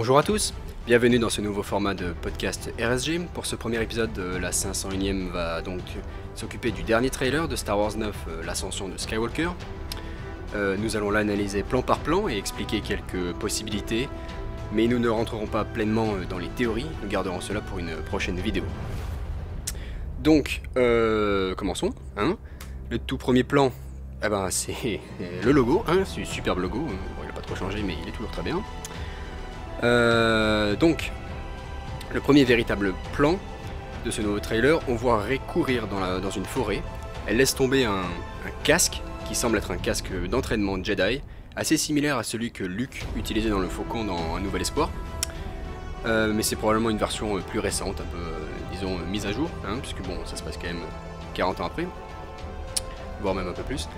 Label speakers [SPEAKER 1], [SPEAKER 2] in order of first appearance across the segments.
[SPEAKER 1] Bonjour à tous, bienvenue dans ce nouveau format de podcast RSG. Pour ce premier épisode, la 501ème va donc s'occuper du dernier trailer de Star Wars 9, l'ascension de Skywalker. Nous allons l'analyser plan par plan et expliquer quelques possibilités, mais nous ne rentrerons pas pleinement dans les théories, nous garderons cela pour une prochaine vidéo. Donc, commençons. Le tout premier plan, c'est le logo, c'est un superbe logo, bon, il n'a pas trop changé mais il est toujours très bien. Donc, le premier véritable plan de ce nouveau trailer, on voit Rey courir dans une forêt. Elle laisse tomber un casque qui semble être un casque d'entraînement Jedi, assez similaire à celui que Luke utilisait dans le Faucon dans Un Nouvel Espoir. Mais c'est probablement une version plus récente, un peu, disons, mise à jour, puisque bon, ça se passe quand même 40 ans après, voire même un peu plus.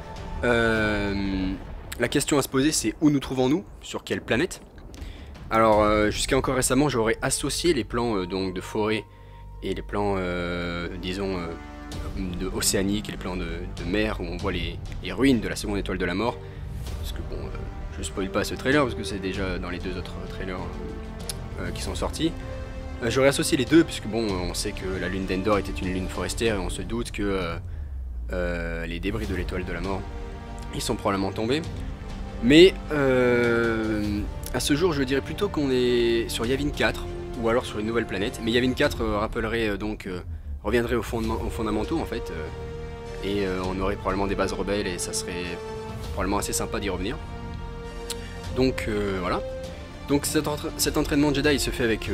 [SPEAKER 1] La question à se poser, c'est où nous trouvons-nous, sur quelle planète? Alors, jusqu'à encore récemment, j'aurais associé les plans donc de forêt et les plans, disons, de océanique et les plans de mer où on voit les ruines de la seconde étoile de la mort. Parce que bon, je spoil pas ce trailer parce que c'est déjà dans les deux autres trailers qui sont sortis. J'aurais associé les deux puisque bon, on sait que la lune d'Endor était une lune forestière et on se doute que les débris de l'étoile de la mort, ils sont probablement tombés. Mais à ce jour, je dirais plutôt qu'on est sur Yavin 4 ou alors sur une nouvelle planète. Mais Yavin 4 rappellerait donc reviendrait aux fondamentaux en fait, et on aurait probablement des bases rebelles et ça serait probablement assez sympa d'y revenir. Donc voilà. Donc cet entraînement Jedi il se fait avec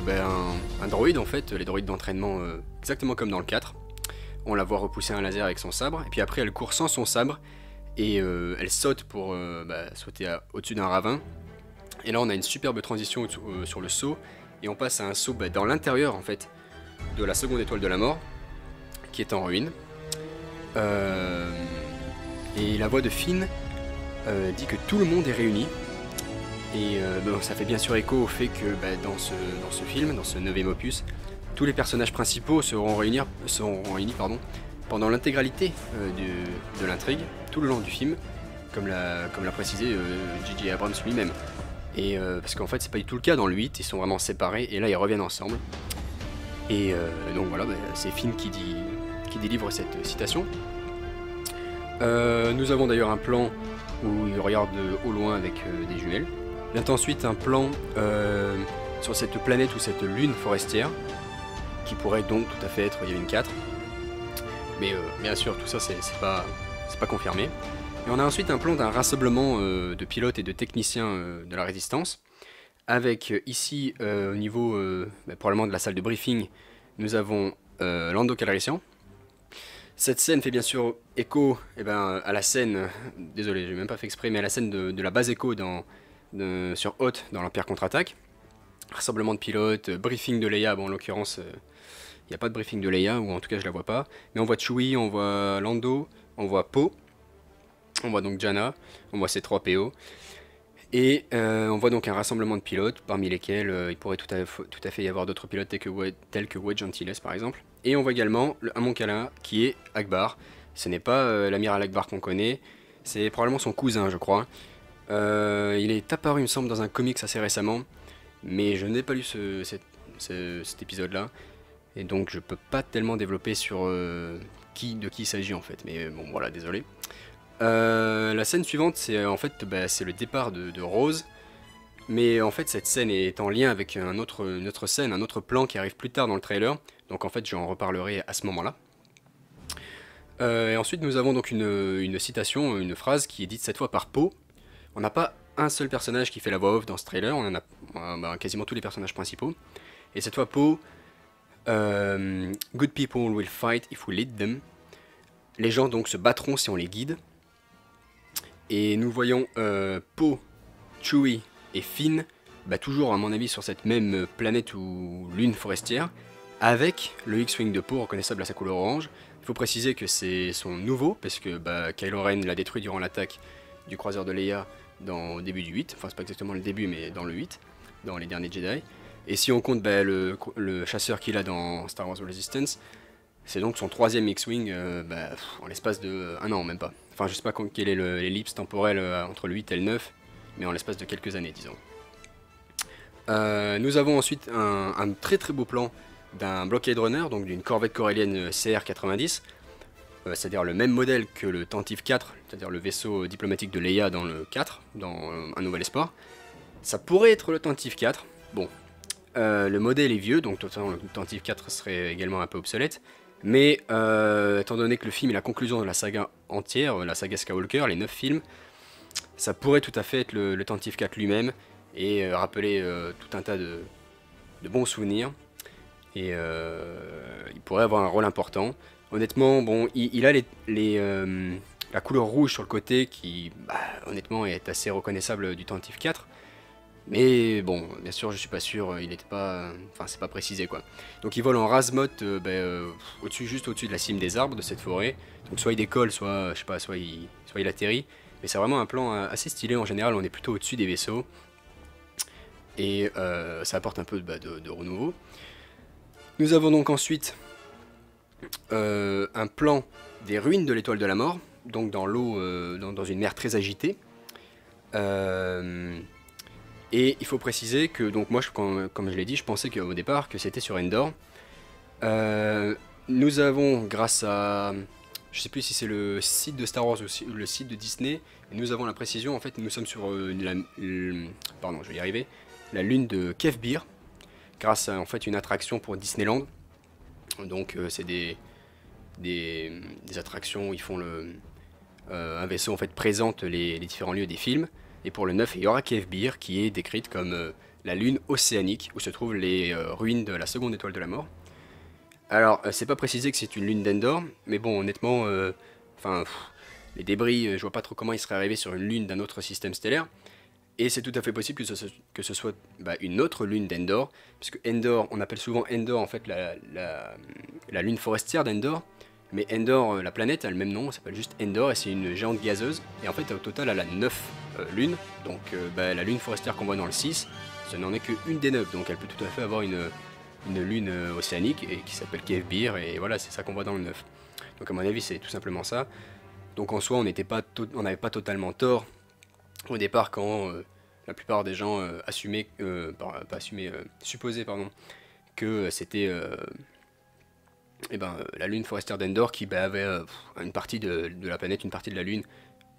[SPEAKER 1] un droïde en fait, les droïdes d'entraînement exactement comme dans le 4. On la voit repousser un laser avec son sabre et puis après elle court sans son sabre et elle saute pour sauter au-dessus d'un ravin. Et là on a une superbe transition sur le saut et on passe à un saut dans l'intérieur en fait de la seconde étoile de la mort qui est en ruine. Et la voix de Finn dit que tout le monde est réuni. Et ça fait bien sûr écho au fait que dans ce film, dans ce 9ème opus, tous les personnages principaux seront réunis pendant l'intégralité de l'intrigue, tout le long du film, comme l'a précisé J.J. Abrams lui-même. Et parce qu'en fait c'est pas du tout le cas dans le 8, ils sont vraiment séparés et là ils reviennent ensemble. Et donc voilà, c'est Finn qui délivre cette citation. Nous avons d'ailleurs un plan où il regarde au loin avec des jumelles. Vient ensuite un plan sur cette planète ou cette lune forestière, qui pourrait donc tout à fait être Yavin 4. Mais bien sûr, tout ça c'est pas confirmé. Et on a ensuite un plan d'un rassemblement de pilotes et de techniciens de la Résistance, avec ici au niveau probablement de la salle de briefing, nous avons Lando Calrissian. Cette scène fait bien sûr écho à la scène, désolé j'ai même pas fait exprès, mais à la scène de la base Echo sur Hoth dans l'Empire contre-attaque. Rassemblement de pilotes, briefing de Leia, bon en l'occurrence il n'y a pas de briefing de Leia, ou en tout cas je la vois pas, mais on voit Chewie, on voit Lando, on voit Poe, on voit donc Jannah, on voit C-3PO, et on voit donc un rassemblement de pilotes, parmi lesquels il pourrait tout à fait y avoir d'autres pilotes tels que Wedge Antilles par exemple. Et on voit également un Mon Cala qui est Ackbar. Ce n'est pas l'amiral Ackbar qu'on connaît, c'est probablement son cousin je crois. Il est apparu il me semble dans un comics assez récemment, mais je n'ai pas lu cet épisode là, et donc je peux pas tellement développer sur de qui il s'agit en fait, mais bon voilà, désolé. La scène suivante c'est en fait c'est le départ de Rose, mais en fait cette scène est en lien avec une autre scène, un autre plan qui arrive plus tard dans le trailer, donc en fait j'en reparlerai à ce moment là. Et ensuite nous avons donc une citation, une phrase qui est dite cette fois par Poe. On n'a pas un seul personnage qui fait la voix off dans ce trailer, on en a quasiment tous les personnages principaux. Et cette fois Poe, good people will fight if we lead them. Les gens donc se battront si on les guide. Et nous voyons Poe, Chewie et Finn, toujours à mon avis sur cette même planète ou lune forestière, avec le X-Wing de Poe reconnaissable à sa couleur orange. Il faut préciser que c'est son nouveau, parce que Kylo Ren l'a détruit durant l'attaque du croiseur de Leia au début du 8, enfin c'est pas exactement le début mais dans le 8, dans les derniers Jedi. Et si on compte le chasseur qu'il a dans Star Wars Resistance, c'est donc son 3ème X-Wing en l'espace de un an, même pas. Enfin je sais pas quelle est l'ellipse temporelle entre le 8 et le 9, mais en l'espace de quelques années disons. Nous avons ensuite un très très beau plan d'un Blockade Runner, donc d'une corvette corélienne CR-90, c'est-à-dire le même modèle que le Tantive 4, c'est-à-dire le vaisseau diplomatique de Leia dans le 4, dans Un Nouvel Espoir. Ça pourrait être le Tantive 4, bon, le modèle est vieux, donc totalement le Tantive 4 serait également un peu obsolète, mais étant donné que le film est la conclusion de la saga entière, la saga Skywalker, les 9 films, ça pourrait tout à fait être le Tantive 4 lui-même, et rappeler tout un tas de bons souvenirs, et il pourrait avoir un rôle important. Honnêtement, bon, il a la couleur rouge sur le côté qui, bah, honnêtement, est assez reconnaissable du Tantive 4. Mais bon, bien sûr, je suis pas sûr, il n'était pas, enfin, c'est pas précisé quoi. Donc il vole en Razmot, au-dessus, juste au-dessus de la cime des arbres de cette forêt. Donc soit il décolle, soit, je sais pas, soit il atterrit. Mais c'est vraiment un plan assez stylé. En général, on est plutôt au-dessus des vaisseaux. Et ça apporte un peu de renouveau. Nous avons donc ensuite un plan des ruines de l'étoile de la mort, donc dans l'eau, dans une mer très agitée. Et il faut préciser que, donc moi, comme je l'ai dit, je pensais qu'au départ que c'était sur Endor. Nous avons, grâce à, je sais plus si c'est le site de Star Wars ou le site de Disney, nous avons la précision, en fait nous sommes sur pardon, je vais y arriver, la lune de Kefbir, grâce à en fait une attraction pour Disneyland. Donc c'est des attractions où ils font un vaisseau en fait présente les différents lieux des films. Et pour le 9, il y aura Kefbir qui est décrite comme la lune océanique où se trouvent les ruines de la seconde étoile de la mort. Alors c'est pas précisé que c'est une lune d'Endor, mais bon honnêtement, les débris, je vois pas trop comment ils seraient arrivés sur une lune d'un autre système stellaire. Et c'est tout à fait possible que ce soit une autre lune d'Endor, puisque Endor, on appelle souvent Endor en fait la lune forestière d'Endor, mais Endor, la planète, a le même nom, elle s'appelle juste Endor, et c'est une géante gazeuse, et en fait au total elle a 9 lunes, donc la lune forestière qu'on voit dans le 6, ce n'en est qu'une des 9, donc elle peut tout à fait avoir une lune océanique, et qui s'appelle Kefbir, et voilà, c'est ça qu'on voit dans le 9. Donc à mon avis c'est tout simplement ça. Donc en soi on n'avait pas totalement tort au départ quand la plupart des gens supposaient que c'était la lune forestière d'Endor qui avait une partie de la planète, une partie de la lune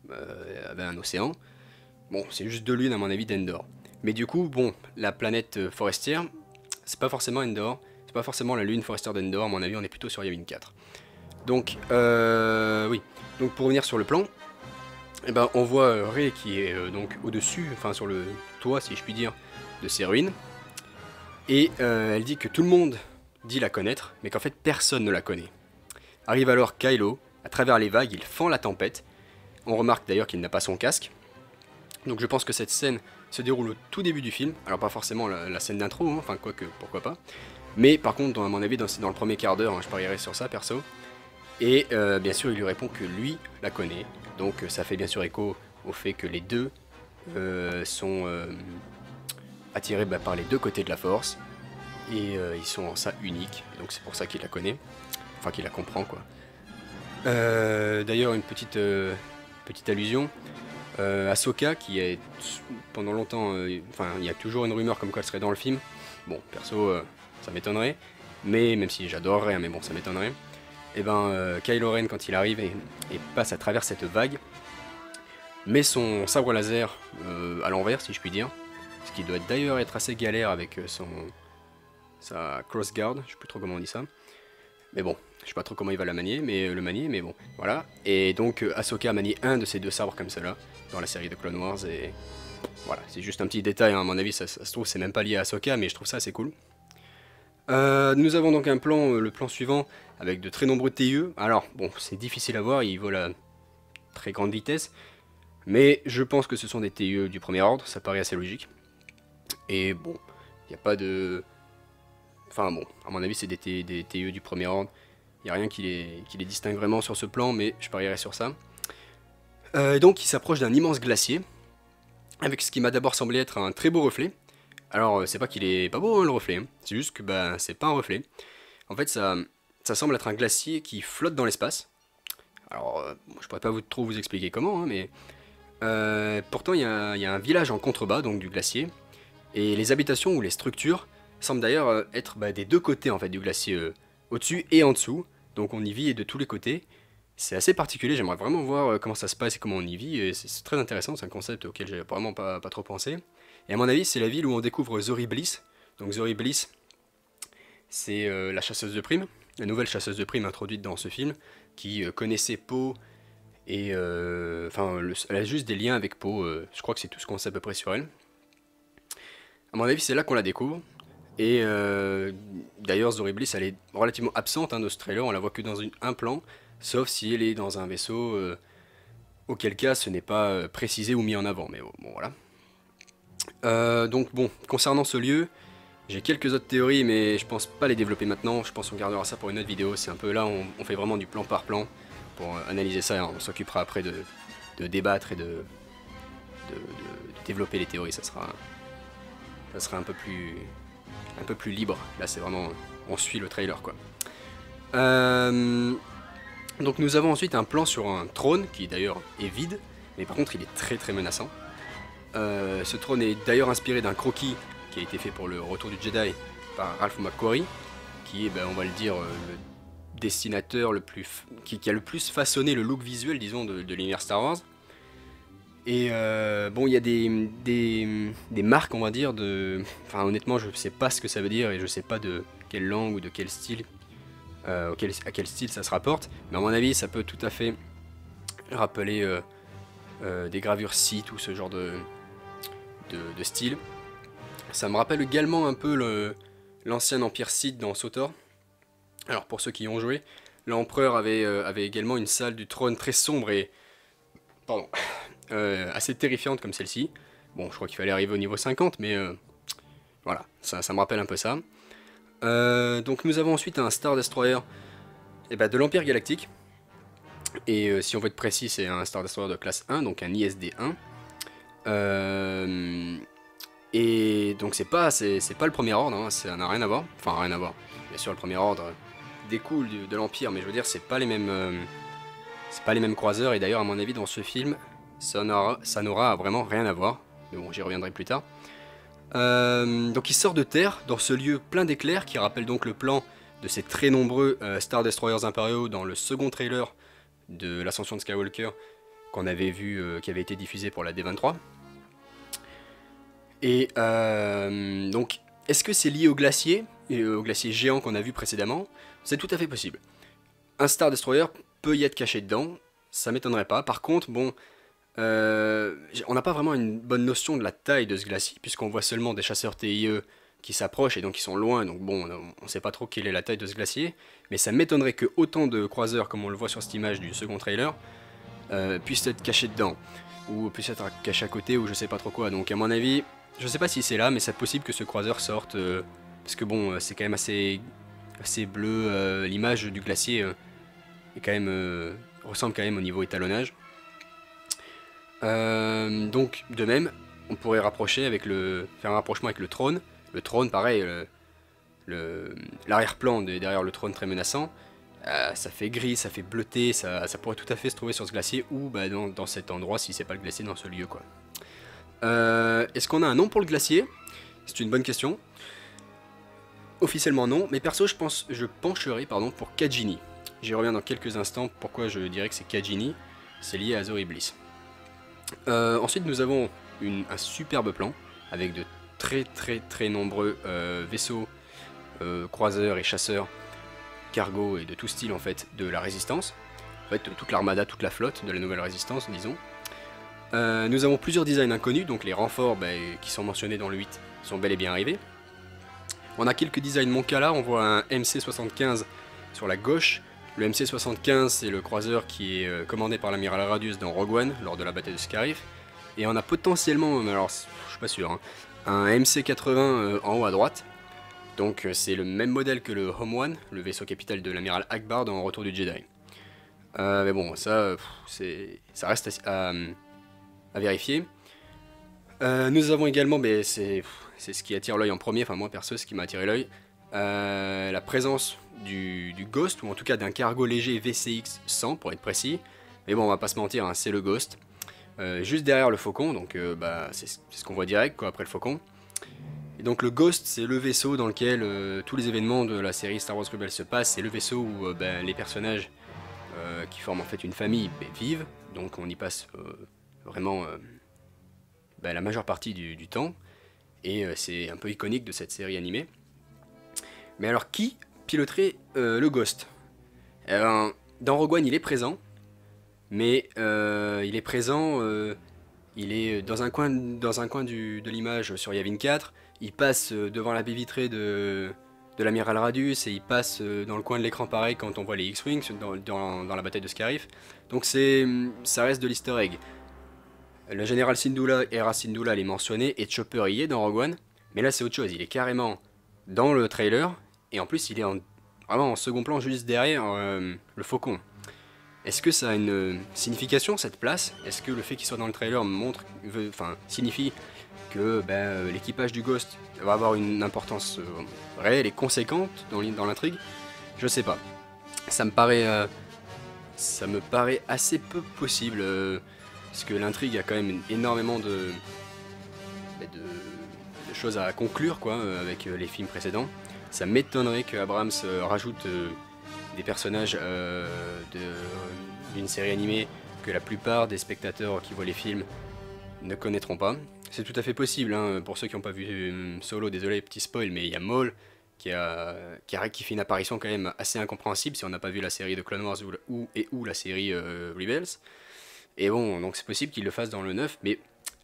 [SPEAKER 1] avait un océan. Bon, c'est juste deux lunes à mon avis d'Endor. Mais du coup, bon, la planète forestière, c'est pas forcément Endor, c'est pas forcément la lune forestière d'Endor, à mon avis on est plutôt sur Yavin 4. Donc, oui. Donc pour revenir sur le plan, on voit Rey qui est donc au-dessus, enfin sur le toit si je puis dire, de ces ruines. Et elle dit que tout le monde dit la connaître, mais qu'en fait personne ne la connaît. Arrive alors Kylo, à travers les vagues, il fend la tempête. On remarque d'ailleurs qu'il n'a pas son casque. Donc je pense que cette scène se déroule au tout début du film. Alors pas forcément la scène d'intro, hein, enfin quoique, pourquoi pas. Mais par contre, à mon avis, dans le premier quart d'heure, hein, je parierais sur ça perso. Et bien sûr, il lui répond que lui la connaît. Donc ça fait bien sûr écho au fait que les deux sont attirés par les deux côtés de la force. Et ils sont en ça uniques. Donc c'est pour ça qu'il la connaît. Enfin qu'il la comprend quoi. D'ailleurs une petite allusion. Ahsoka qui est pendant longtemps... il y a toujours une rumeur comme quoi elle serait dans le film. Bon, perso, ça m'étonnerait. Mais même si j'adorerais, hein, mais bon, ça m'étonnerait. Et Kylo Ren quand il arrive et passe à travers cette vague, met son sabre laser à l'envers si je puis dire, ce qui doit d'ailleurs être assez galère avec sa crossguard, je sais plus trop comment on dit ça, mais bon, je sais pas trop comment il va le manier, mais bon, voilà. Et donc Ahsoka a manié un de ces deux sabres comme ça là, dans la série de Clone Wars, et voilà, c'est juste un petit détail, hein, à mon avis ça se trouve c'est même pas lié à Ahsoka, mais je trouve ça assez cool. Nous avons donc un plan, le plan suivant, avec de très nombreux TIE. Alors, bon, c'est difficile à voir, ils volent à très grande vitesse. Mais je pense que ce sont des TIE du premier ordre, ça paraît assez logique. Et bon, il n'y a pas de... Enfin bon, à mon avis c'est des TIE du premier ordre. Il n'y a rien qui les distingue vraiment sur ce plan, mais je parierais sur ça. Donc il s'approche d'un immense glacier, avec ce qui m'a d'abord semblé être un très beau reflet. Alors c'est pas qu'il est pas beau hein, le reflet, hein. C'est juste que c'est pas un reflet. En fait ça semble être un glacier qui flotte dans l'espace. Alors je pourrais pas trop vous expliquer comment, hein, mais pourtant il y a un village en contrebas donc du glacier. Et les habitations ou les structures semblent d'ailleurs être des deux côtés en fait du glacier, au-dessus et en dessous. Donc on y vit de tous les côtés. C'est assez particulier, j'aimerais vraiment voir comment ça se passe et comment on y vit. Et c'est très intéressant, c'est un concept auquel j'ai vraiment pas trop pensé. Et à mon avis, c'est la ville où on découvre Zori Bliss. Donc Zori Bliss, c'est la chasseuse de primes, la nouvelle chasseuse de primes introduite dans ce film, qui connaissait Poe et enfin, elle a juste des liens avec Poe. Je crois que c'est tout ce qu'on sait à peu près sur elle. À mon avis, c'est là qu'on la découvre. Et d'ailleurs, Zori Bliss, elle est relativement absente de ce trailer. On la voit que dans un plan, sauf si elle est dans un vaisseau. Auquel cas, ce n'est pas précisé ou mis en avant. Mais bon, voilà. Donc bon, concernant ce lieu, j'ai quelques autres théories, mais je pense pas les développer maintenant. Je pense qu'on gardera ça pour une autre vidéo. C'est un peu là, on fait vraiment du plan par plan pour analyser ça. On s'occupera après de débattre et de développer les théories. Ça sera un peu plus libre. Là, c'est vraiment, on suit le trailer, quoi. Donc nous avons ensuite un plan sur un trône qui d'ailleurs est vide, mais par contre il est très très menaçant. Ce trône est d'ailleurs inspiré d'un croquis qui a été fait pour le Retour du Jedi par Ralph McQuarrie, qui est, on va le dire, le dessinateur qui a le plus façonné le look visuel, disons, de l'univers Star Wars. Et bon, il y a des marques, on va dire, enfin honnêtement je sais pas ce que ça veut dire et je sais pas de quelle langue ou de quel style, à quel style ça se rapporte, mais à mon avis ça peut tout à fait rappeler des gravures Sith ou ce genre de style. Ça me rappelle également un peu l'ancien Empire Sith dans SWTOR. Alors pour ceux qui y ont joué, l'empereur avait également une salle du trône très sombre et assez terrifiante comme celle-ci. Bon, je crois qu'il fallait arriver au niveau 50, mais voilà, ça me rappelle un peu ça. Donc nous avons ensuite un Star Destroyer de l'Empire Galactique. Et si on veut être précis, c'est un Star Destroyer de classe 1, donc un ISD-1. Et donc c'est pas le premier ordre, ça n'a rien à voir. Enfin, rien à voir. Bien sûr, le premier ordre découle de l'Empire, mais je veux dire, c'est pas les mêmes croiseurs. Et d'ailleurs, à mon avis, dans ce film, ça n'aura vraiment rien à voir. Mais bon, j'y reviendrai plus tard. Donc il sort de terre dans ce lieu plein d'éclairs qui rappelle donc le plan de ces très nombreux Star Destroyers impériaux dans le second trailer de l'ascension de Skywalker qu'on avait vu, qui avait été diffusé pour la D23. Et donc, est-ce que c'est lié au glacier géant qu'on a vu précédemment? C'est tout à fait possible. Un Star Destroyer peut y être caché dedans, ça m'étonnerait pas. Par contre, bon, on n'a pas vraiment une bonne notion de la taille de ce glacier, puisqu'on voit seulement des chasseurs TIE qui s'approchent et donc qui sont loin, donc bon, on ne sait pas trop quelle est la taille de ce glacier, mais ça m'étonnerait que autant de croiseurs, comme on le voit sur cette image du second trailer, puissent être cachés dedans, ou puissent être cachés à côté, ou je sais pas trop quoi. Donc à mon avis, je sais pas si c'est là, mais c'est possible que ce croiseur sorte, parce que bon, c'est quand même assez bleu, l'image du glacier est quand même, ressemble quand même au niveau étalonnage. Donc de même, on pourrait faire un rapprochement avec le trône. Le trône, pareil, l'arrière-plan derrière le trône très menaçant, ça fait gris, ça fait bleuté, ça pourrait tout à fait se trouver sur ce glacier ou dans cet endroit si c'est pas le glacier dans ce lieu, quoi. Est-ce qu'on a un nom pour le glacier? C'est une bonne question. Officiellement non, mais perso je pencherai pour Kajini. J'y reviens dans quelques instants pourquoi je dirais que c'est Kajini. C'est lié à Zori Bliss. Ensuite nous avons un superbe plan avec de très nombreux vaisseaux, croiseurs et chasseurs, cargo et de tout style en fait de la résistance. En fait toute l'armada, toute la flotte de la nouvelle résistance, disons. Nous avons plusieurs designs inconnus, donc les renforts qui sont mentionnés dans le 8 sont bel et bien arrivés. On a quelques designs Moncala, on voit un MC-75 sur la gauche. Le MC-75 c'est le croiseur qui est commandé par l'amiral Radius dans Rogue One lors de la bataille de Scarif. Et on a potentiellement, alors je suis pas sûr, un MC-80 en haut à droite. Donc c'est le même modèle que le Home One, le vaisseau capital de l'amiral Akbar dans Retour du Jedi. Mais bon, ça reste à vérifier. Nous avons également, c'est ce qui attire l'œil en premier, enfin moi perso, ce qui m'a attiré l'œil, la présence du Ghost, ou en tout cas d'un cargo léger VCX 100 pour être précis. Mais bon, on va pas se mentir, c'est le Ghost. Juste derrière le Faucon, donc c'est ce qu'on voit direct quoi, après le Faucon. Et donc le Ghost, c'est le vaisseau dans lequel tous les événements de la série Star Wars Rebels se passent. C'est le vaisseau où les personnages qui forment en fait une famille vivent. Donc on y passe vraiment la majeure partie du temps. Et c'est un peu iconique de cette série animée. Mais alors qui piloterait le Ghost? Eh ben, dans Rogue One il est présent. Mais il est présent, il est dans un coin de l'image sur Yavin 4. Il passe devant la baie vitrée de l'amiral Radius et il passe dans le coin de l'écran pareil quand on voit les X-Wing dans la bataille de Scarif. Donc ça reste de l'easter egg. Le général Syndulla, Hera Syndulla, elle est mentionnée et Chopper y est dans Rogue One. Mais là c'est autre chose, il est carrément dans le trailer et en plus il est vraiment en second plan juste derrière le Faucon. Est-ce que ça a une signification cette place? Est-ce que le fait qu'il soit dans le trailer signifie que l'équipage du Ghost va avoir une importance réelle et conséquente dans l'intrigue? Je sais pas. Ça me paraît assez peu possible parce que l'intrigue a quand même énormément de choses à conclure quoi avec les films précédents. Ça m'étonnerait que Abrams rajoute des personnages d'une série animée que la plupart des spectateurs qui voient les films ne connaîtront pas. C'est tout à fait possible, hein, pour ceux qui n'ont pas vu Solo, désolé, petit spoil, mais il y a Maul qui fait une apparition quand même assez incompréhensible si on n'a pas vu la série de Clone Wars ou la série Rebels. Et bon, donc c'est possible qu'il le fasse dans le 9, mais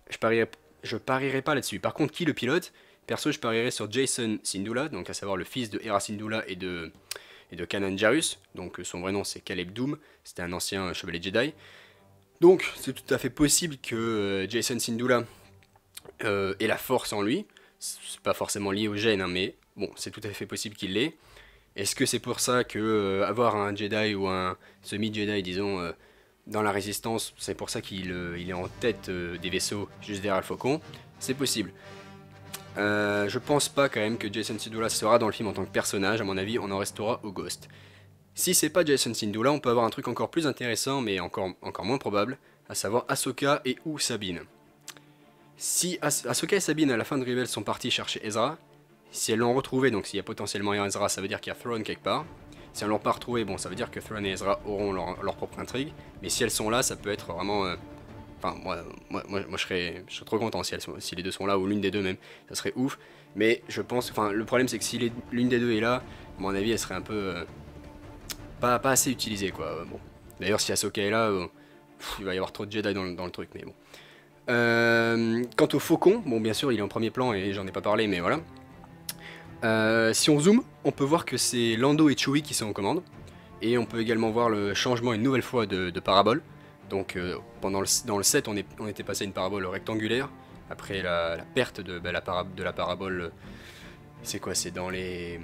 [SPEAKER 1] je parierais pas là-dessus. Par contre, qui le pilote? Perso, je parierais sur Jacen Syndulla, donc à savoir le fils de Hera Syndulla et de Kanan Jarrus, donc son vrai nom c'est Caleb Dume, c'était un ancien chevalier Jedi. Donc c'est tout à fait possible que Jacen Syndulla ait la force en lui, c'est pas forcément lié au gène, hein, mais bon, c'est tout à fait possible qu'il l'ait. Est-ce que c'est pour ça que avoir un Jedi ou un semi-Jedi, disons, dans la Résistance, c'est pour ça qu'il est en tête des vaisseaux juste derrière le Faucon? C'est possible. Je pense pas quand même que Jacen Syndulla sera dans le film en tant que personnage, à mon avis on en restera au Ghost. Si c'est pas Jacen Syndulla, on peut avoir un truc encore plus intéressant mais encore moins probable, à savoir Ahsoka et ou Sabine. Si Ahsoka et Sabine à la fin de Rebels sont partis chercher Ezra, si elles l'ont retrouvé, donc s'il y a potentiellement un Ezra, ça veut dire qu'il y a Thrawn quelque part. Si elles l'ont pas retrouvé, bon ça veut dire que Thrawn et Ezra auront leur propre intrigue, mais si elles sont là, ça peut être vraiment... Enfin, moi je serais trop content si les deux sont là, ou l'une des deux même, ça serait ouf. Mais je pense, enfin, le problème c'est que si l'une des deux est là, à mon avis, elle serait un peu pas assez utilisée, quoi. Bon. D'ailleurs, si Ahsoka est là, il va y avoir trop de Jedi dans le truc, mais bon. Quant au Faucon, bon, bien sûr, il est en premier plan et j'en ai pas parlé, mais voilà. Si on zoome, on peut voir que c'est Lando et Chewie qui sont aux commandes, et on peut également voir le changement une nouvelle fois de parabole. Donc dans le 7 on était passé à une parabole rectangulaire, après la perte de la parabole, c'est quoi, c'est dans les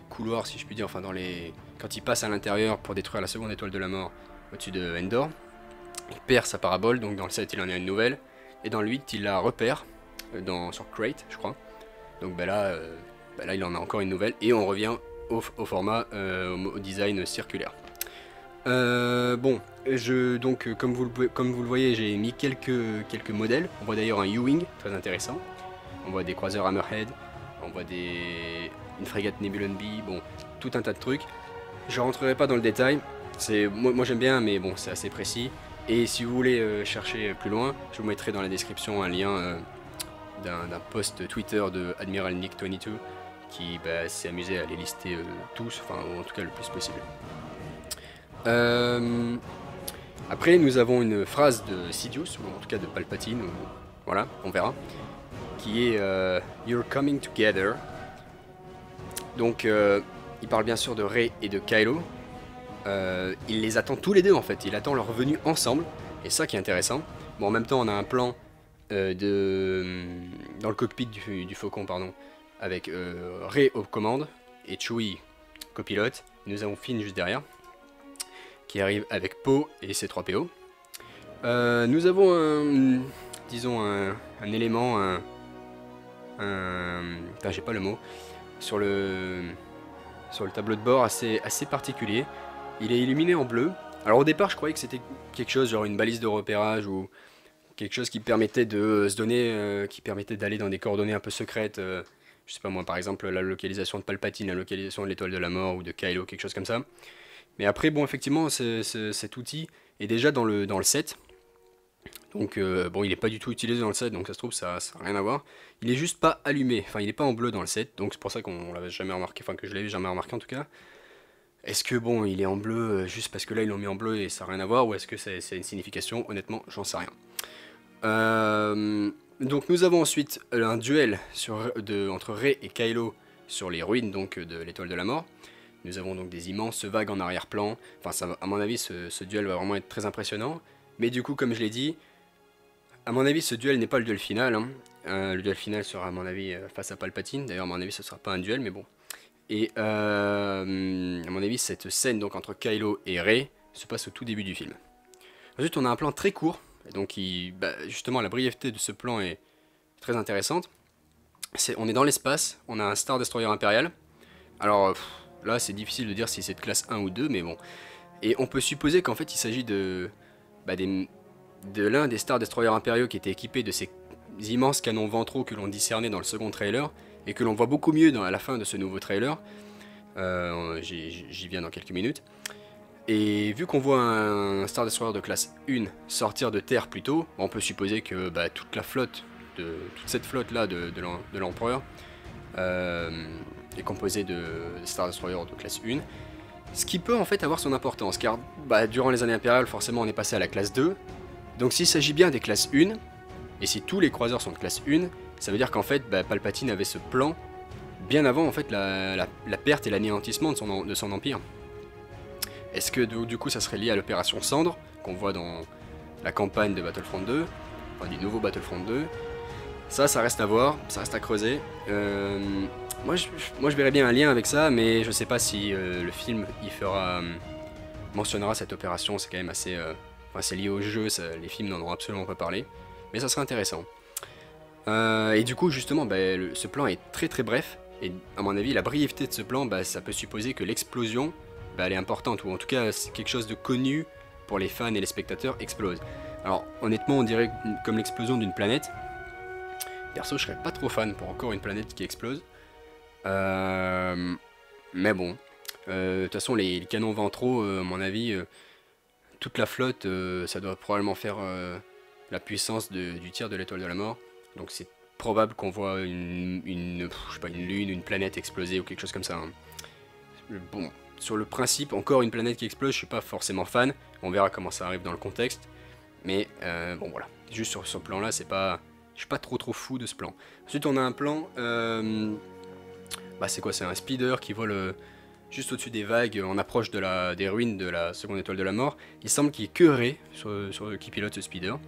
[SPEAKER 1] couloirs si je puis dire, enfin quand il passe à l'intérieur pour détruire la seconde étoile de la mort au-dessus de Endor, il perd sa parabole, donc dans le 7 il en a une nouvelle, et dans le 8 il la repère, sur Crate je crois, donc là il en a encore une nouvelle, et on revient au format, au design circulaire. Bon, donc comme vous le voyez, j'ai mis quelques modèles. On voit d'ailleurs un U-Wing, très intéressant. On voit des croiseurs Hammerhead, on voit une frégate Nebulon B, bon, tout un tas de trucs. Je rentrerai pas dans le détail, moi j'aime bien, mais bon, c'est assez précis. Et si vous voulez chercher plus loin, je vous mettrai dans la description un lien d'un post Twitter de Admiral Nick 22 qui s'est amusé à les lister tous, enfin, ou en tout cas le plus possible. Après nous avons une phrase de Sidious, ou en tout cas de Palpatine, voilà, on verra, qui est You're coming together. Donc il parle bien sûr de Rey et de Kylo. Il les attend tous les deux en fait, il attend leur venue ensemble, et ça qui est intéressant. Bon, en même temps on a un plan dans le cockpit du Faucon, pardon, avec Rey aux commandes et Chewie copilote. Nous avons Finn juste derrière, qui arrive avec Poe et C3PO. Nous avons disons un élément, enfin j'ai pas le mot, sur le tableau de bord assez particulier. Il est illuminé en bleu. Alors au départ je croyais que c'était quelque chose genre une balise de repérage ou quelque chose qui permettait de se donner, qui permettait d'aller dans des coordonnées un peu secrètes. Je sais pas moi, par exemple la localisation de Palpatine, la localisation de l'étoile de la mort ou de Kylo, quelque chose comme ça. Mais après, bon, effectivement, cet outil est déjà dans le set. Donc, bon, il n'est pas du tout utilisé dans le set, donc ça se trouve, ça n'a rien à voir. Il est juste pas allumé, enfin, il n'est pas en bleu dans le set, donc c'est pour ça qu'on l'avait jamais remarqué, enfin, que je l'avais jamais remarqué en tout cas. Est-ce que, bon, il est en bleu juste parce que là, ils l'ont mis en bleu et ça n'a rien à voir, ou est-ce que c'est une signification? Honnêtement, j'en sais rien. Donc, nous avons ensuite un duel entre Rey et Kylo sur les ruines donc, de l'étoile de la mort. Nous avons donc des immenses vagues en arrière-plan. Enfin, ça, à mon avis, ce duel va vraiment être très impressionnant. Mais du coup, comme je l'ai dit, à mon avis, ce duel n'est pas le duel final. Hein. Le duel final sera, à mon avis, face à Palpatine. D'ailleurs, à mon avis, ce ne sera pas un duel, mais bon. Et à mon avis, cette scène donc entre Kylo et Rey se passe au tout début du film. Ensuite, on a un plan très court. Et donc, justement, la brièveté de ce plan est très intéressante. On est dans l'espace. On a un Star Destroyer impérial. Alors... là, c'est difficile de dire si c'est de classe 1 ou 2, mais bon. Et on peut supposer qu'en fait, il s'agit de l'un des Star Destroyers impériaux qui était équipé de ces immenses canons ventraux que l'on discernait dans le second trailer, et que l'on voit beaucoup mieux à la fin de ce nouveau trailer. J'y viens dans quelques minutes. Et vu qu'on voit un Star Destroyer de classe 1 sortir de terre plus tôt, on peut supposer que toute cette flotte là de l'Empereur est composé de Star Destroyer de classe 1, ce qui peut en fait avoir son importance, car durant les années impériales, forcément on est passé à la classe 2, donc s'il s'agit bien des classes 1, et si tous les croiseurs sont de classe 1, ça veut dire qu'en fait Palpatine avait ce plan bien avant en fait la perte et l'anéantissement de son empire. Est-ce que du coup ça serait lié à l'opération Cendre, qu'on voit dans la campagne de Battlefront 2, enfin du nouveau Battlefront 2, ça reste à voir, ça reste à creuser. Moi je verrais bien un lien avec ça, mais je sais pas si le film mentionnera cette opération. C'est quand même assez... c'est lié au jeu, les films n'en ont absolument pas parlé, mais ça serait intéressant. Et du coup justement, ce plan est très très bref, et à mon avis la brièveté de ce plan, ça peut supposer que l'explosion, elle est importante, ou en tout cas c'est quelque chose de connu pour les fans et les spectateurs, explose. Alors honnêtement on dirait comme l'explosion d'une planète. Perso, je serais pas trop fan pour encore une planète qui explose. Mais bon. De toute façon, les canons ventraux, à mon avis, toute la flotte, ça doit probablement faire la puissance du tir de l'étoile de la mort. Donc c'est probable qu'on voit une lune, une planète exploser ou quelque chose comme ça. Hein. Bon, sur le principe, encore une planète qui explose, je suis pas forcément fan. On verra comment ça arrive dans le contexte. Mais bon, voilà. Juste sur ce plan-là, c'est pas... Je suis pas trop fou de ce plan. Ensuite, on a un plan... c'est quoi? C'est un speeder qui vole juste au-dessus des vagues, en approche des ruines de la seconde étoile de la mort. Il semble qu'il y ait que Rey qui pilote ce speeder.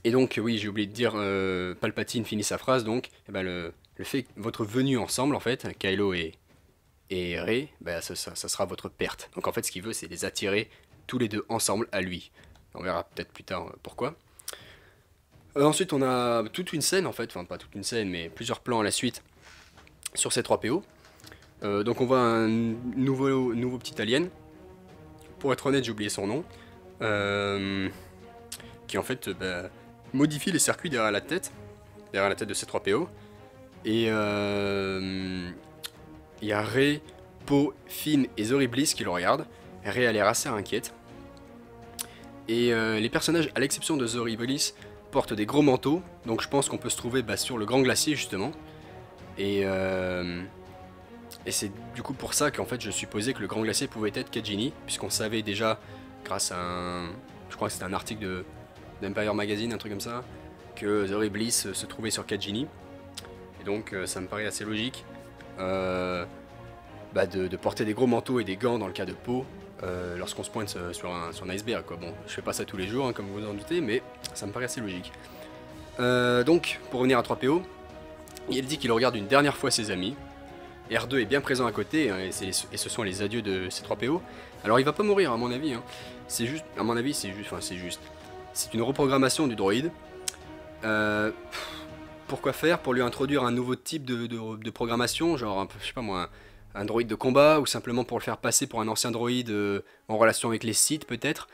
[SPEAKER 1] Et donc, oui, j'ai oublié de dire, Palpatine finit sa phrase, donc, le fait que votre venue ensemble, en fait, Kylo et Rey, ça sera votre perte. Donc en fait, ce qu'il veut, c'est les attirer tous les deux ensemble à lui. On verra peut-être plus tard pourquoi. Ensuite, on a toute une scène, en fait, enfin pas toute une scène, mais plusieurs plans à la suite sur ces 3 PO. Donc on voit un nouveau petit alien. Pour être honnête, j'ai oublié son nom. Qui en fait modifie les circuits derrière la tête de ces 3 PO. Et il y a Rey, Poe, Finn et Zori Bliss qui le regardent. Rey a l'air assez inquiète. Et les personnages, à l'exception de Zori Bliss, portent des gros manteaux. Donc je pense qu'on peut se trouver sur le Grand Glacier justement. Et c'est du coup pour ça qu'en fait je supposais que le Grand Glacier pouvait être Kajini, puisqu'on savait déjà, grâce à je crois que c'était un article d'Empire Magazine, un truc comme ça, que Zori Bliss se trouvait sur Kajini. Et donc ça me paraît assez logique de porter des gros manteaux et des gants dans le cas de Poe lorsqu'on se pointe sur un iceberg, quoi. Bon, je fais pas ça tous les jours, hein, comme vous en doutez, mais ça me paraît assez logique. Donc, pour revenir à 3PO, il dit qu'il regarde une dernière fois ses amis. R2 est bien présent à côté, hein, et ce sont les adieux de ces 3PO. Alors il va pas mourir à mon avis, hein. C'est juste, à mon avis c'est juste, c'est une reprogrammation du droïde. Pourquoi faire? Pour lui introduire un nouveau type de programmation, genre je sais pas moi, un droïde de combat, ou simplement pour le faire passer pour un ancien droïde en relation avec les Sith peut-être.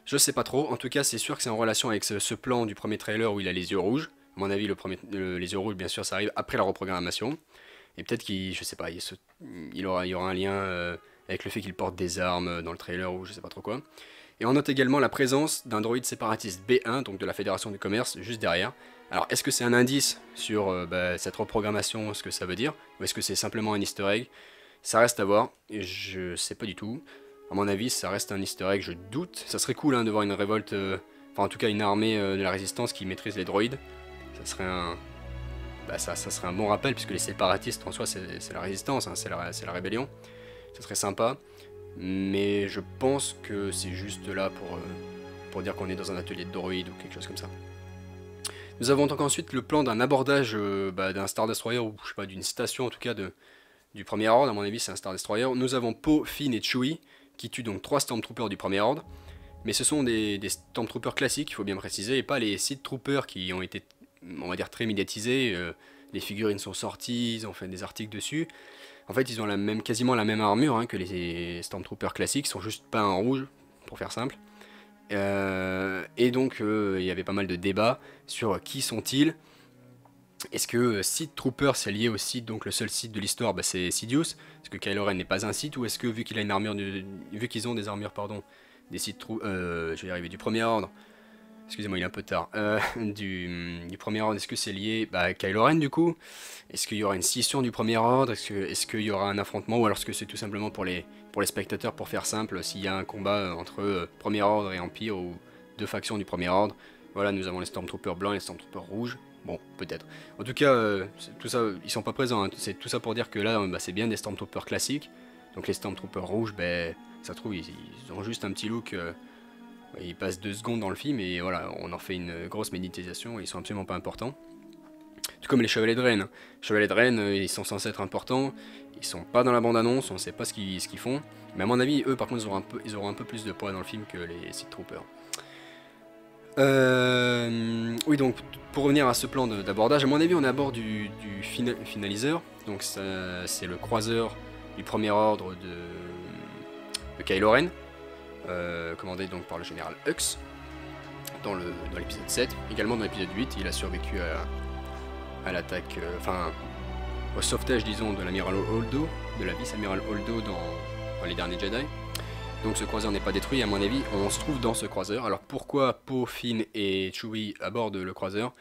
[SPEAKER 1] Je sais pas trop, en tout cas c'est sûr que c'est en relation avec ce plan du premier trailer où il a les yeux rouges. À mon avis, les yeux rouges, bien sûr, ça arrive après la reprogrammation. Et peut-être qu'il, je sais pas, il y aura un lien avec le fait qu'il porte des armes dans le trailer ou je sais pas trop quoi. Et on note également la présence d'un droïde séparatiste B1, donc de la Fédération du Commerce, juste derrière. Alors, est-ce que c'est un indice sur cette reprogrammation, ce que ça veut dire, ou est-ce que c'est simplement un easter egg? Ça reste à voir, et je sais pas du tout. À mon avis, ça reste un easter egg, je doute. Ça serait cool de voir une révolte, enfin en tout cas une armée de la résistance qui maîtrise les droïdes. Ça serait un... ça serait un bon rappel, puisque les séparatistes en soi c'est la résistance, hein, c'est la rébellion. Ça serait sympa, mais je pense que c'est juste là pour dire qu'on est dans un atelier de droïdes ou quelque chose comme ça. Nous avons donc ensuite le plan d'un abordage d'un Star Destroyer, ou je sais pas, d'une station en tout cas du Premier Ordre, à mon avis c'est un Star Destroyer. Nous avons Poe, Finn et Chewie, qui tuent donc 3 Stormtroopers du Premier Ordre, mais ce sont des Stormtroopers classiques, il faut bien préciser, et pas les Sith Troopers qui ont été, on va dire, très médiatisés. Les figurines sont sorties, ils ont fait des articles dessus. En fait, ils ont quasiment la même armure que les Stormtroopers classiques, ils sont juste peints en rouge, pour faire simple. Et donc, il y avait pas mal de débats sur qui sont-ils. Est-ce que Sith Trooper c'est lié au Sith, donc le seul Sith de l'histoire, c'est Sidious? Est-ce que Kylo Ren n'est pas un Sith, ou est-ce que vu qu'il a une armure, vu qu'ils ont des armures, pardon, des Sith je vais y arriver, du Premier Ordre, excusez-moi il est un peu tard, du Premier Ordre, est-ce que c'est lié à Kylo Ren du coup? Est-ce qu'il y aura une scission du Premier Ordre? Est-ce qu'il y aura un affrontement, ou alors est-ce que c'est tout simplement pour les spectateurs, pour faire simple, s'il y a un combat entre Premier Ordre et Empire, ou deux factions du Premier Ordre? Voilà, nous avons les Stormtroopers blancs et les Stormtroopers rouges. Bon, peut-être. En tout cas, tout ça, ils sont pas présents. Hein. C'est tout ça pour dire que là, c'est bien des Stormtroopers classiques. Donc les Stormtroopers rouges, ça trouve, ils ont juste un petit look. Ils passent 2 secondes dans le film et voilà, on en fait une grosse médiatisation. Ils sont absolument pas importants. Tout comme les Chevaliers de Rennes. Les Chevaliers de Rennes, ils sont censés être importants. Ils sont pas dans la bande-annonce, on sait pas ce qu'ils font. Mais à mon avis, eux, par contre, ils auront un peu plus de poids dans le film que les Sith Troopers. Oui, donc pour revenir à ce plan d'abordage, à mon avis on est à bord du finaliseur, donc c'est le croiseur du Premier Ordre de Kylo Ren, commandé donc par le général Hux dans l'épisode 7. Également dans l'épisode 8, il a survécu à l'attaque, au sauvetage disons de l'amiral Holdo, de la vice-amiral Holdo dans les derniers Jedi. Donc ce croiseur n'est pas détruit, à mon avis, on se trouve dans ce croiseur. Alors pourquoi Poe, Finn et Chewie abordent le croiseur?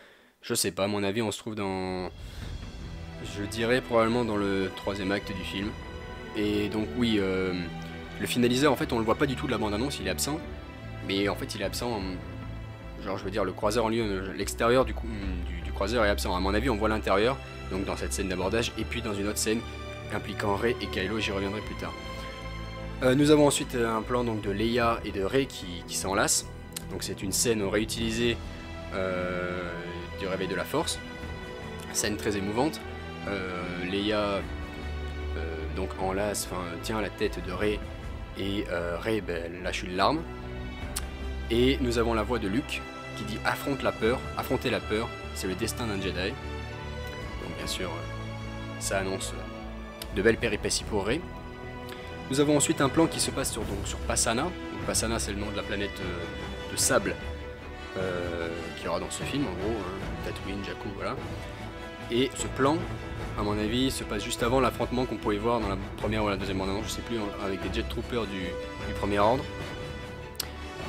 [SPEAKER 1] Je sais pas, à mon avis on se trouve dans... Je dirais probablement dans le 3e acte du film. Et donc oui, le finaliseur en fait on le voit pas du tout de la bande-annonce, il est absent. Mais en fait il est absent, genre je veux dire le croiseur en lui, l'extérieur du croiseur est absent. À mon avis on voit l'intérieur, donc dans cette scène d'abordage, et puis dans une autre scène impliquant Rey et Kylo, j'y reviendrai plus tard. Nous avons ensuite un plan donc, de Leia et de Rey qui s'enlacent. Donc c'est une scène réutilisée du réveil de la Force. Scène très émouvante. Leia donc tient la tête de Rey et Rey lâche une larme. Et nous avons la voix de Luke qui dit affronter la peur, c'est le destin d'un Jedi. Donc bien sûr, ça annonce de belles péripéties pour Rey. Nous avons ensuite un plan qui se passe sur Pasaana. Donc, Pasaana c'est le nom de la planète de sable qu'il y aura dans ce film en gros, Tatooine, Jakku, voilà. Et ce plan, à mon avis, se passe juste avant l'affrontement qu'on pouvait voir dans la première ou la deuxième bande-annonce, je sais plus, avec des Jet Troopers du Premier Ordre.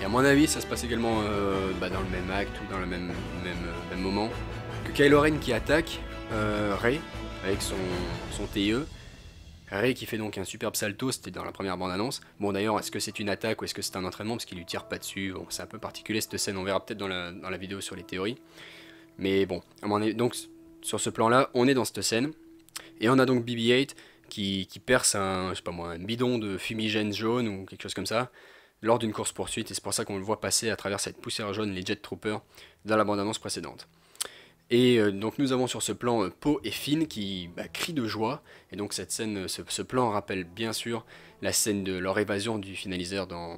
[SPEAKER 1] Et à mon avis ça se passe également dans le même acte ou dans le même moment que Kylo Ren qui attaque Rey avec son TIE. Rey qui fait donc un superbe salto, c'était dans la première bande-annonce. Bon d'ailleurs, est-ce que c'est une attaque ou est-ce que c'est un entraînement parce qu'il lui tire pas dessus? Bon, c'est un peu particulier cette scène, on verra peut-être dans la vidéo sur les théories. Mais bon, donc sur ce plan-là, on est dans cette scène. Et on a donc BB-8 qui perce un bidon de fumigène jaune ou quelque chose comme ça lors d'une course-poursuite. Et c'est pour ça qu'on le voit passer à travers cette poussière jaune, les Jet Troopers, dans la bande-annonce précédente. Et donc nous avons sur ce plan Poe et Finn qui crient de joie. Et donc cette scène, ce plan rappelle bien sûr la scène de leur évasion du finaliseur dans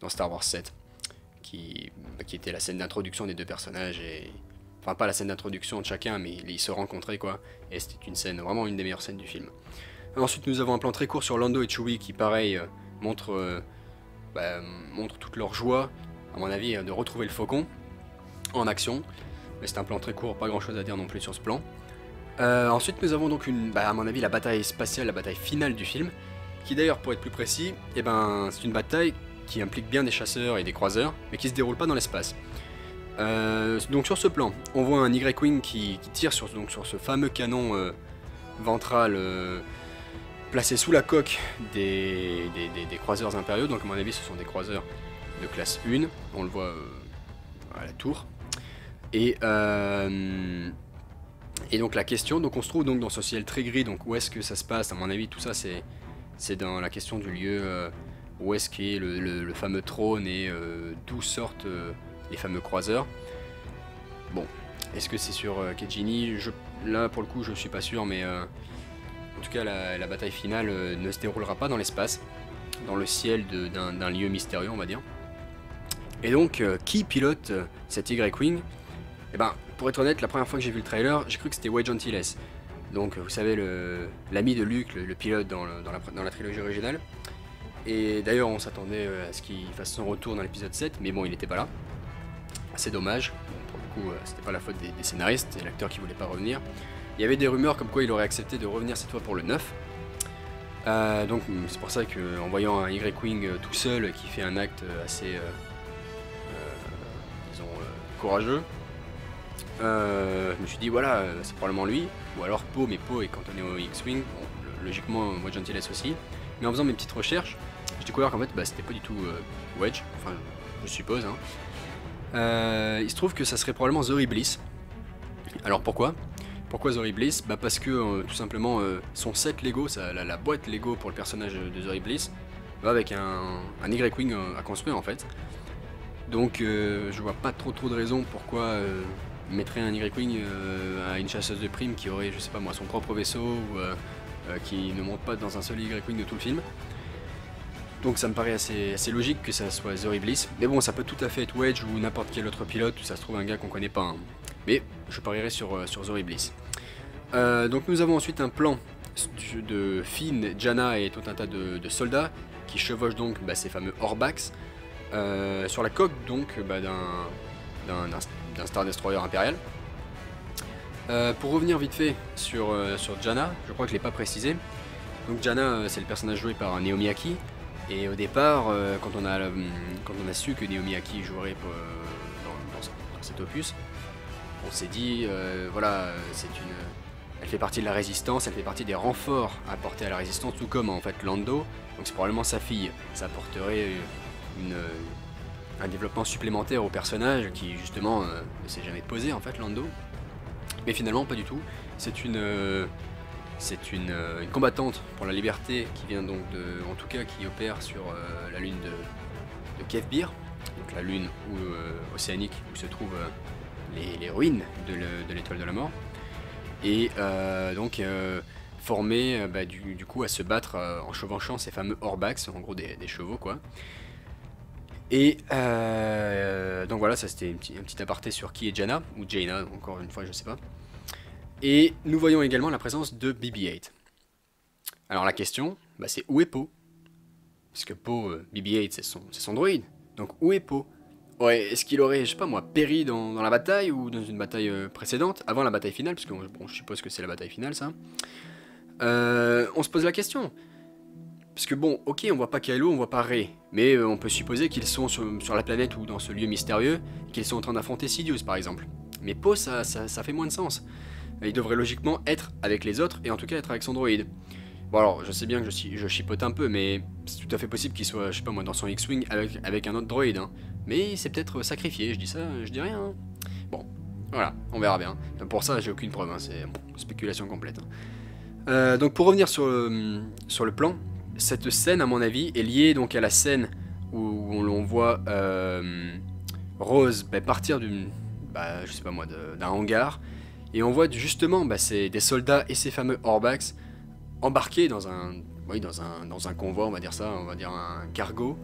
[SPEAKER 1] Star Wars 7. Qui était la scène d'introduction des deux personnages. Enfin pas la scène d'introduction de chacun, mais ils se rencontraient quoi. Et c'était une scène, vraiment une des meilleures scènes du film. Ensuite nous avons un plan très court sur Lando et Chewie qui pareil montre toute leur joie à mon avis, de retrouver le Faucon en action. Mais c'est un plan très court, pas grand chose à dire non plus sur ce plan. Ensuite nous avons donc à mon avis la bataille spatiale, la bataille finale du film, qui d'ailleurs pour être plus précis, c'est une bataille qui implique bien des chasseurs et des croiseurs, mais qui se déroule pas dans l'espace. Donc sur ce plan, on voit un Y-Wing qui tire sur ce fameux canon ventral placé sous la coque des croiseurs impériaux, donc à mon avis ce sont des croiseurs de classe 1, on le voit à la tour. Et donc la question, donc on se trouve donc dans ce ciel très gris, donc où est-ce que ça se passe? À mon avis tout ça c'est dans la question du lieu où est-ce qu'est le fameux trône et d'où sortent les fameux croiseurs. Bon, est-ce que c'est sur Kejini? Là pour le coup je suis pas sûr, mais en tout cas la bataille finale ne se déroulera pas dans l'espace, dans le ciel d'un lieu mystérieux on va dire. Et donc qui pilote cet Y-Wing? Et pour être honnête, la première fois que j'ai vu le trailer, j'ai cru que c'était Wedge Antilles. Donc vous savez, l'ami de Luke, le pilote dans la trilogie originale. Et d'ailleurs on s'attendait à ce qu'il fasse son retour dans l'épisode 7, mais bon il n'était pas là. C'est dommage, pour le coup c'était pas la faute des scénaristes et l'acteur qui voulait pas revenir. Il y avait des rumeurs comme quoi il aurait accepté de revenir cette fois pour le 9. Donc c'est pour ça qu'en voyant un Y-Wing tout seul qui fait un acte assez disons courageux, je me suis dit voilà c'est probablement lui, ou alors Poe, mais Poe est cantonné au X-Wing, bon, logiquement Wedge Antilles aussi. Mais en faisant mes petites recherches, j'ai découvert qu'en fait c'était pas du tout Wedge, enfin je suppose hein. Il se trouve que ça serait probablement Zorii Bliss. Alors pourquoi Zorii Bliss? Parce que tout simplement son set Lego, la boîte Lego pour le personnage de Zorii Bliss va avec un Y-Wing à construire en fait. Donc je vois pas trop de raisons pourquoi mettrait un Y-Wing à une chasseuse de primes qui aurait, je sais pas moi, son propre vaisseau ou qui ne monte pas dans un seul Y-Wing de tout le film. Donc ça me paraît assez logique que ça soit Zorii Bliss. Mais bon, ça peut tout à fait être Wedge ou n'importe quel autre pilote, ça se trouve un gars qu'on connaît pas. Hein. Mais je parierais sur Zorii Bliss. Donc nous avons ensuite un plan de Finn, Jannah et tout un tas de soldats qui chevauchent donc ces fameux Orbax sur la coque donc d'un Star Destroyer impérial. Pour revenir vite fait sur Jannah, je crois que je l'ai pas précisé. Donc Jannah c'est le personnage joué par Naomi Ackie. Et au départ, quand on a su que Naomi Ackie jouerait dans cet opus, on s'est dit, voilà, elle fait partie de la résistance, elle fait partie des renforts apportés à la résistance, tout comme en fait Lando, donc c'est probablement sa fille. Ça apporterait un développement supplémentaire au personnage qui justement ne s'est jamais posé en fait, Lando. Mais finalement pas du tout, c'est une combattante pour la liberté qui vient donc en tout cas qui opère sur la lune de Kefbir, donc la lune océanique où se trouvent les ruines de l'étoile de la mort, et donc formée du coup à se battre en chevauchant ces fameux Orbax, en gros des chevaux quoi. Et donc voilà, ça c'était un petit aparté sur qui est Jannah, ou Jaina, encore une fois je sais pas. Et nous voyons également la présence de BB-8. Alors la question, c'est où est Poe? Parce que Poe, BB-8 c'est son droïde, donc où est Poe? Ouais, est-ce qu'il aurait, je sais pas moi, péri dans la bataille ou dans une bataille précédente, avant la bataille finale, parce que bon, je suppose que c'est la bataille finale ça. On se pose la question. Parce que bon, ok, on voit pas Kylo, on voit pas Rey, mais on peut supposer qu'ils sont sur la planète ou dans ce lieu mystérieux, qu'ils sont en train d'affronter Sidious par exemple. Mais Poe, ça fait moins de sens. Il devrait logiquement être avec les autres, et en tout cas être avec son droïde. Bon alors, je sais bien que je chipote un peu, mais c'est tout à fait possible qu'il soit, je sais pas moi, dans son X-Wing avec un autre droïde. Hein. Mais c'est peut-être sacrifié, je dis ça, je dis rien. Hein. Bon, voilà, on verra bien. Pour ça, j'ai aucune preuve, hein, c'est spéculation complète. Hein. Donc pour revenir sur le plan, cette scène, à mon avis, est liée donc à la scène où l'on voit Rose partir je sais pas moi, d'un hangar. Et on voit justement c'est des soldats et ces fameux Orbax embarqués dans un convoi, on va dire ça, on va dire un cargo.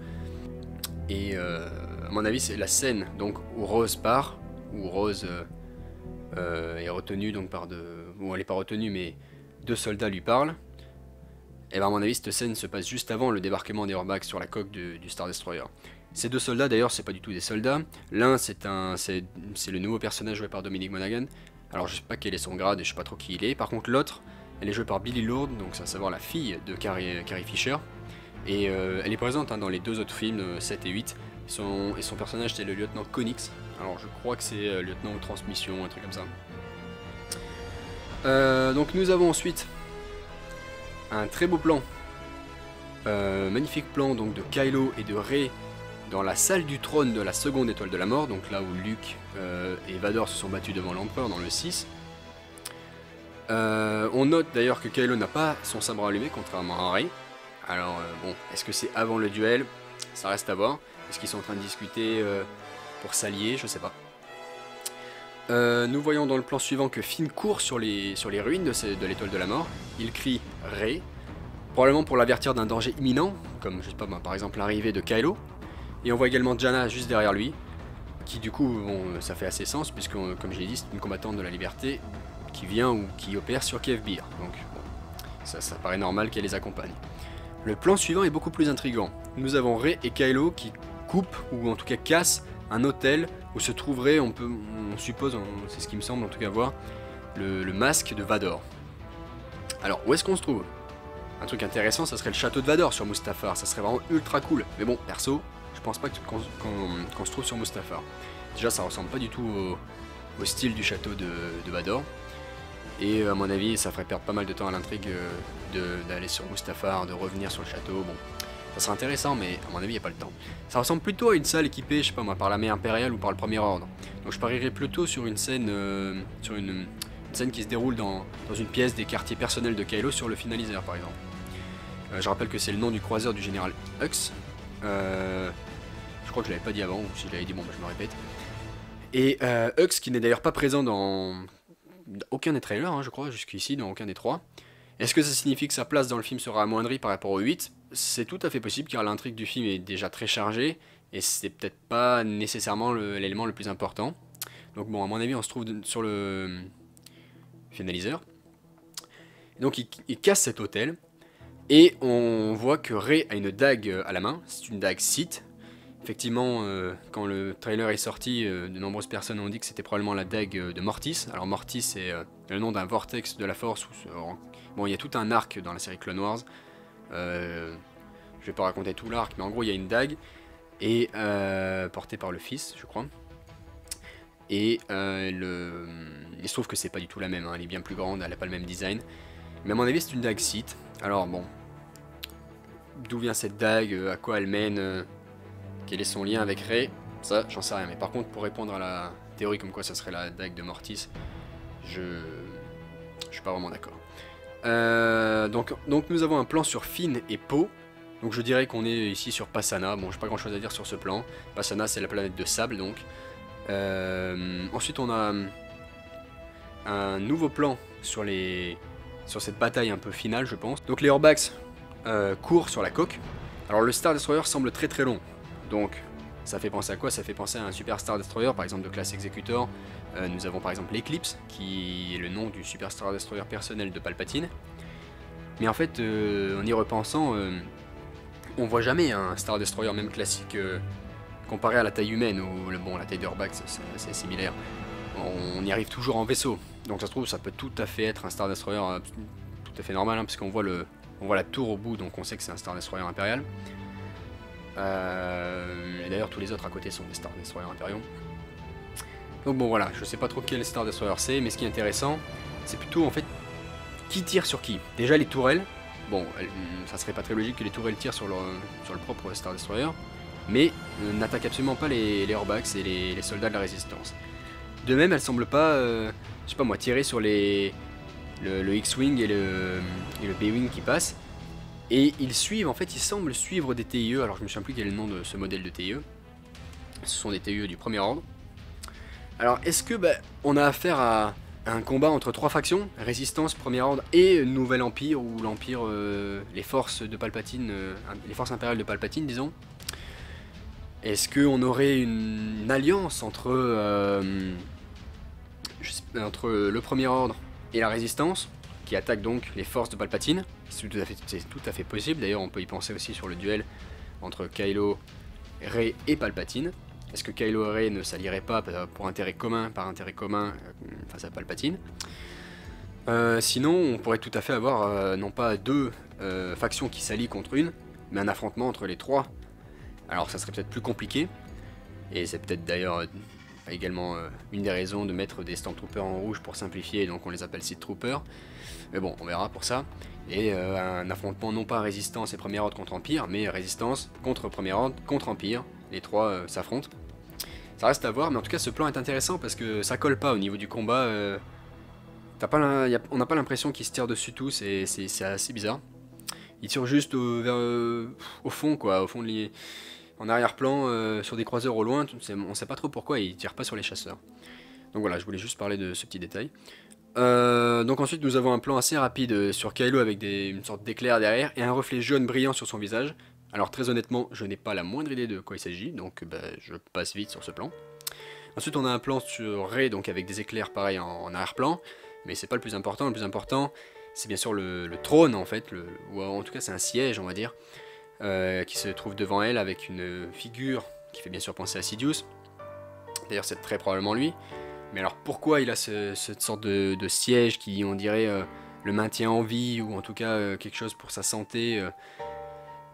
[SPEAKER 1] Et à mon avis c'est la scène donc où Rose part, où Rose est retenue donc bon elle n'est pas retenue mais deux soldats lui parlent. Et à mon avis cette scène se passe juste avant le débarquement des Orbax sur la coque du Star Destroyer. Ces deux soldats d'ailleurs c'est pas du tout des soldats. L'un c'est le nouveau personnage joué par Dominic Monaghan. Alors je sais pas quel est son grade et je sais pas trop qui il est. Par contre l'autre, elle est jouée par Billie Lourd, donc c'est à savoir la fille de Carrie Fisher. Et elle est présente hein, dans les deux autres films, 7 et 8. Et son personnage c'est le lieutenant Connix. Alors je crois que c'est lieutenant aux transmissions, un truc comme ça. Donc nous avons ensuite un très beau plan. Magnifique plan donc de Kylo et de Rey dans la salle du trône de la seconde étoile de la mort, donc là où Luke et Vador se sont battus devant l'empereur dans le 6. On note d'ailleurs que Kylo n'a pas son sabre allumé contrairement à Rey. Alors bon, est-ce que c'est avant le duel? Ça reste à voir. Est-ce qu'ils sont en train de discuter pour s'allier? Je sais pas. Nous voyons dans le plan suivant que Finn court sur les ruines de l'étoile de la mort. Il crie Rey, probablement pour l'avertir d'un danger imminent, comme je sais pas moi, par exemple l'arrivée de Kylo. Et on voit également Jannah juste derrière lui, qui du coup, bon, ça fait assez sens, puisque comme je l'ai dit, c'est une combattante de la liberté qui vient ou qui opère sur Kiev Bir. Donc bon, ça paraît normal qu'elle les accompagne. Le plan suivant est beaucoup plus intriguant. Nous avons Rey et Kylo qui coupent, ou en tout cas cassent, un hôtel où se trouverait, on suppose, c'est ce qui me semble en tout cas voir, le masque de Vador. Alors, où est-ce qu'on se trouve? Un truc intéressant, ça serait le château de Vador sur Mustafar, ça serait vraiment ultra cool. Mais bon, perso, je pense pas qu'on se trouve sur Mustafar. Déjà, ça ressemble pas du tout au style du château de Vador. Et à mon avis, ça ferait perdre pas mal de temps à l'intrigue d'aller sur Mustafar, de revenir sur le château. Bon, ça serait intéressant, mais à mon avis, il n'y a pas le temps. Ça ressemble plutôt à une salle équipée, je sais pas moi, par l'armée impériale ou par le Premier Ordre. Donc je parierais plutôt sur une scène, une scène qui se déroule dans une pièce des quartiers personnels de Kylo sur le finaliseur, par exemple. Je rappelle que c'est le nom du croiseur du général Hux. Je crois que je l'avais pas dit avant, ou si je l'avais dit, bon, bah, je me répète. Et Hux, qui n'est d'ailleurs pas présent dans aucun des trailers, hein, je crois, jusqu'ici, dans aucun des trois. Est-ce que ça signifie que sa place dans le film sera amoindrie par rapport au 8? C'est tout à fait possible, car l'intrigue du film est déjà très chargée, et c'est peut-être pas nécessairement l'élément le plus important. Donc bon, à mon avis, on se trouve sur le finaliseur. Donc il casse cet hôtel, et on voit que Rey a une dague à la main, c'est une dague Sith. Effectivement, quand le trailer est sorti, de nombreuses personnes ont dit que c'était probablement la dague de Mortis. Alors Mortis, c'est le nom d'un vortex de la Force. Bon, il y a tout un arc dans la série Clone Wars. Je vais pas raconter tout l'arc, mais en gros, il y a une dague, et portée par le fils, je crois. Et il se trouve que c'est pas du tout la même, hein. Elle est bien plus grande, elle n'a pas le même design. Mais à mon avis, c'est une dague Sith. Alors bon, d'où vient cette dague, à quoi elle mène, quel est son lien avec Rey, ça j'en sais rien. Mais par contre, pour répondre à la théorie comme quoi ça serait la dague de Mortis, je suis pas vraiment d'accord. Donc nous avons un plan sur Finn et Poe. Donc je dirais qu'on est ici sur Pasaana. Bon, j'ai pas grand chose à dire sur ce plan. Pasaana, c'est la planète de sable donc. Ensuite on a un nouveau plan sur cette bataille un peu finale, je pense. Donc les Urbaks courent sur la coque. Alors le Star Destroyer semble très très long. Donc ça fait penser à quoi? Ça fait penser à un Super Star Destroyer par exemple de classe Executor. Nous avons par exemple l'Eclipse, qui est le nom du Super Star Destroyer personnel de Palpatine. Mais en fait, en y repensant, on voit jamais un Star Destroyer même classique comparé à la taille humaine, ou bon, la taille d'Urbak c'est similaire. On y arrive toujours en vaisseau. Donc ça se trouve, ça peut tout à fait être un Star Destroyer tout à fait normal, hein, puisqu'on voit la tour au bout, donc on sait que c'est un Star Destroyer impérial. Et d'ailleurs tous les autres à côté sont des Star Destroyer impériaux. Donc bon voilà, je sais pas trop quel Star Destroyer c'est, mais ce qui est intéressant, c'est plutôt en fait qui tire sur qui. Déjà les tourelles, bon, ça serait pas très logique que les tourelles tirent sur le propre Star Destroyer, mais n'attaquent absolument pas les Urbaks et les soldats de la résistance. De même, elles semblent pas, je sais pas moi, tirer sur le X-Wing et le B-Wing qui passent. Et ils suivent, en fait, ils semblent suivre des TIE. Alors je me souviens plus quel est le nom de ce modèle de TIE. Ce sont des TIE du Premier Ordre. Alors est-ce que on a affaire à un combat entre trois factions, Résistance, Premier Ordre et Nouvel Empire, ou l'Empire, les forces de Palpatine, les forces impériales de Palpatine, disons. Est-ce qu'on aurait une alliance entre le Premier Ordre et la Résistance, qui attaque donc les forces de Palpatine? C'est tout à fait possible, d'ailleurs on peut y penser aussi sur le duel entre Kylo Rey et Palpatine. Est-ce que Kylo et Rey ne s'allieraient pas pour intérêt commun, face à Palpatine? Sinon, on pourrait tout à fait avoir, non pas deux factions qui s'allient contre une, mais un affrontement entre les trois. Alors ça serait peut-être plus compliqué, et c'est peut-être d'ailleurs également une des raisons de mettre des Stormtroopers en rouge pour simplifier, donc on les appelle Sith Troopers. Mais bon, on verra pour ça. Et un affrontement non pas résistance et premier ordre contre empire, mais résistance contre premier ordre contre empire. Les trois s'affrontent. Ça reste à voir, mais en tout cas ce plan est intéressant parce que ça colle pas au niveau du combat. On n'a pas l'impression qu'ils se tirent dessus tous, et c'est assez bizarre. Ils tirent juste au fond, quoi, en arrière-plan, sur des croiseurs au loin. On sait pas trop pourquoi ils tirent pas sur les chasseurs. Donc voilà, je voulais juste parler de ce petit détail. Donc ensuite nous avons un plan assez rapide sur Kylo avec une sorte d'éclair derrière et un reflet jaune brillant sur son visage. Alors très honnêtement, je n'ai pas la moindre idée de quoi il s'agit, donc je passe vite sur ce plan. Ensuite on a un plan sur Rey, donc avec des éclairs pareil en arrière-plan, mais c'est pas le plus important c'est bien sûr le trône en fait, ou en tout cas c'est un siège on va dire, qui se trouve devant elle avec une figure qui fait bien sûr penser à Sidious. D'ailleurs c'est très probablement lui. Mais alors pourquoi il a cette sorte de siège qui on dirait le maintient en vie, ou en tout cas quelque chose pour sa santé.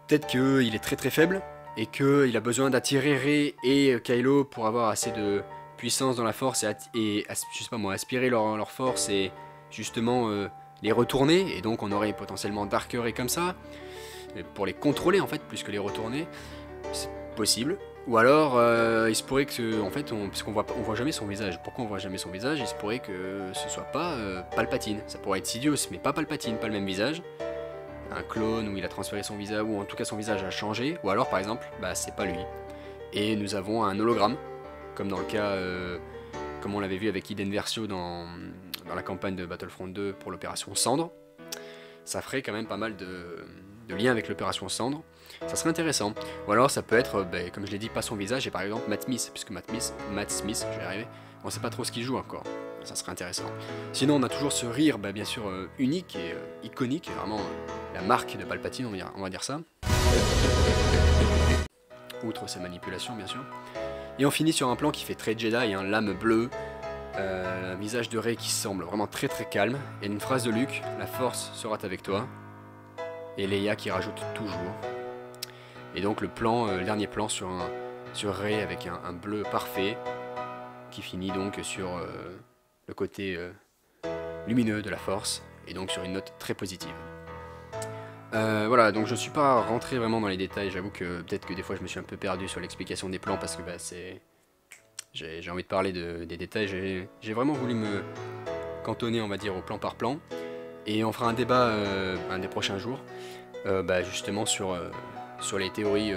[SPEAKER 1] Peut-être qu'il est très très faible et qu'il a besoin d'attirer Rey et Kylo pour avoir assez de puissance dans la force et je sais pas moi, aspirer leur force et justement les retourner. Et donc on aurait potentiellement Dark Rey comme ça, pour les contrôler en fait, plus que les retourner. C'est possible. Ou alors, il se pourrait que, en fait, puisqu'on voit jamais son visage. Pourquoi on voit jamais son visage? Il se pourrait que ce soit pas Palpatine. Ça pourrait être Sidious, mais pas Palpatine, pas le même visage. Un clone où il a transféré son visage, ou en tout cas son visage a changé. Ou alors, par exemple, bah c'est pas lui. Et nous avons un hologramme, comme dans le cas, comme on l'avait vu avec Iden Versio dans la campagne de Battlefront 2 pour l'opération Cendre. Ça ferait quand même pas mal de liens avec l'opération Cendre. Ça serait intéressant. Ou alors ça peut être, comme je l'ai dit, pas son visage, et par exemple Matt Smith, puisque Matt Smith, je vais y arriver, on sait pas trop ce qu'il joue encore. Ça serait intéressant. Sinon on a toujours ce rire, bien sûr, unique et iconique, vraiment la marque de Palpatine, on va dire ça. Outre ses manipulations, bien sûr. Et on finit sur un plan qui fait très Jedi, un lame bleue, un visage de Rey qui semble vraiment très très calme, et une phrase de Luke, la force sera avec toi, et Leia qui rajoute toujours. Et donc le dernier plan sur Rey avec un bleu parfait, qui finit donc sur le côté lumineux de la force, et donc sur une note très positive. Voilà, donc je suis pas rentré vraiment dans les détails, j'avoue que peut-être que des fois je me suis un peu perdu sur l'explication des plans, parce que j'ai envie de parler des détails, j'ai vraiment voulu me cantonner, on va dire, au plan par plan, et on fera un débat un des prochains jours, justement sur les théories,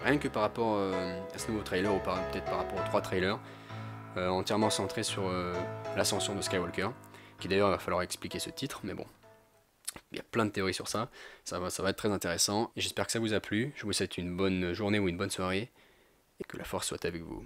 [SPEAKER 1] rien que par rapport à ce nouveau trailer, ou peut-être par rapport aux 3 trailers, entièrement centrés sur l'ascension de Skywalker, qui d'ailleurs il va falloir expliquer ce titre, mais bon, il y a plein de théories sur ça, ça va être très intéressant, et j'espère que ça vous a plu, je vous souhaite une bonne journée ou une bonne soirée, et que la force soit avec vous.